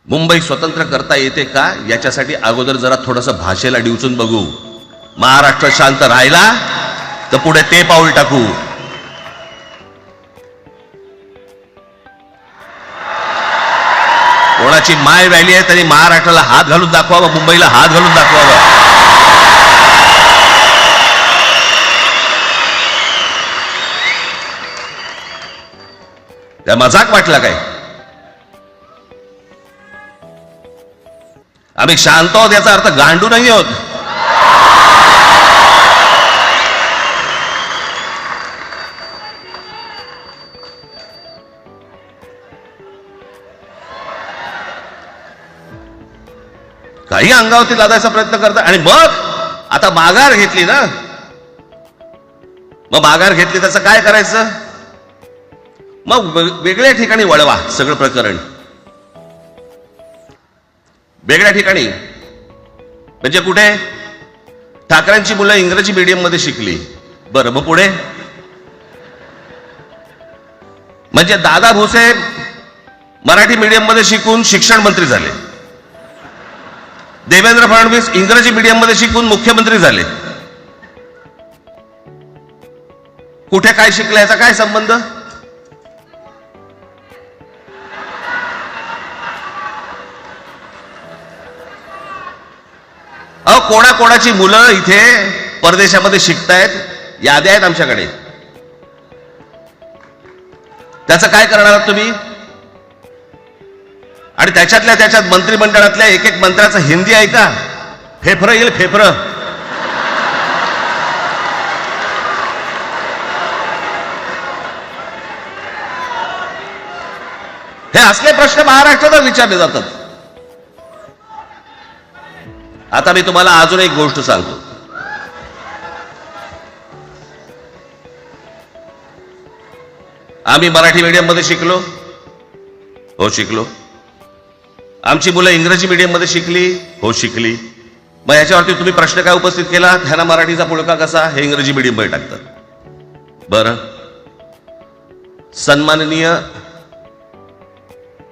मुंबई स्वतंत्र करता येते का याच्यासाठी अगोदर जरा थोडंसं भाषेला डिवचून बघू. महाराष्ट्र शांत राहिला तर पुढे ते पाऊल टाकू. कोणाची माय व्हॅली आहे त्यांनी महाराष्ट्राला हात घालून दाखवावा, मुंबईला हात घालून दाखवावा. त्या मजाक वाटला काय? आम्ही शांत आहोत याचा अर्थ गांडू नाही आहोत. काही अंगावरती लादायचा प्रयत्न करतात आणि मग आता माघार घेतली ना, मग माघार घेतली त्याचं काय करायचं? मग वेगळ्या ठिकाणी वळवा सगळं प्रकरण. वेगळ्या ठिकाणी म्हणजे कुठे? ठाकरेंची मुलं इंग्रजी मीडियम मध्ये शिकली, बरं मग पुढे? म्हणजे दादा भुसे मराठी मीडियम मध्ये शिकून शिक्षण मंत्री झाले, देवेंद्र फडणवीस इंग्रजी मीडियम मध्ये शिकून मुख्यमंत्री झाले. कुठे काय शिकले याचा काय संबंध? कोणाकोणाची मुलं इथे परदेशामध्ये शिकतायत, याद्या आहेत आमच्याकडे. त्याचं काय करणार आहात तुम्ही? आणि त्याच्यात मंत्रिमंडळातल्या एक एक मंत्र्याचं हिंदी आहे का? फेफरं येईल, फेफरं. हे असले प्रश्न महाराष्ट्रात विचारले जातात. आता मी तुम्हाला अजून एक गोष्ट सांगतो. आम्ही मराठी मीडियम मध्ये शिकलो, हो शिकलो. आमची मुलं इंग्रजी मीडियम मध्ये शिकली, हो शिकली. मग याच्यावरती तुम्ही प्रश्न काय उपस्थित केला? ह्यांना मराठीचा पुळका कसा, हे इंग्रजी मीडियम मध्ये टाकतात. बरं,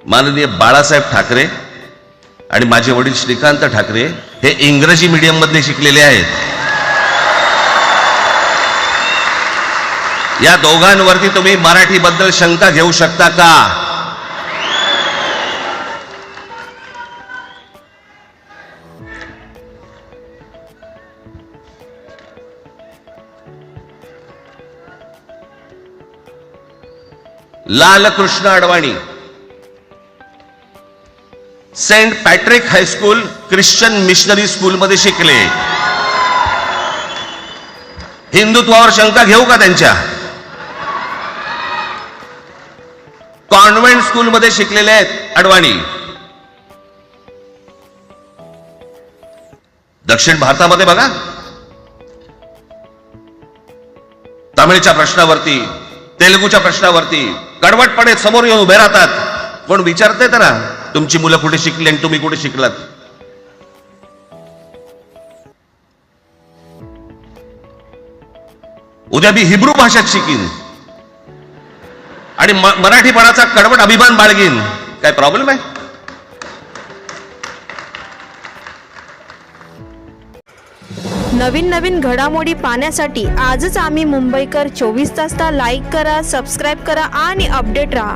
माननीय बाळासाहेब ठाकरे आणि माझे वडील श्रीकांत ठाकरे हे इंग्रजी मीडियम मध्ये शिकलेले आहेत. या दोघांवरती तुम्ही मराठी बद्दल शंका घेऊ शकता का? Lal Krishna Advani Saint Patrick high school Christian missionary school मध्ये शिकले. हिंदुत्वावर शंका घेऊ का त्यांच्या? कॉन्व्हेंट स्कूल मध्ये शिकलेले आहेत अडवाणी. दक्षिण भारतामध्ये बघा, तमिळच्या प्रश्नावरती, तेलुगूच्या प्रश्नावरती कडवटपणे समोर येऊन उभे राहतात. कोण विचारते तर ना, तुमची मुलं कुठे शिकली आणि तुम्ही कुठे शिकलात? उद्या मी हिब्रू भाषेत शिकीन आणि मराठीपणाचा कडवट अभिमान बाळगीन. काय प्रॉब्लेम आहे? नवीन नवीन घडामोडी पाहण्यासाठी आजच आम्ही मुंबईकर 24 तासला लाईक करा, सबस्क्राईब करा आणि अपडेट रहा.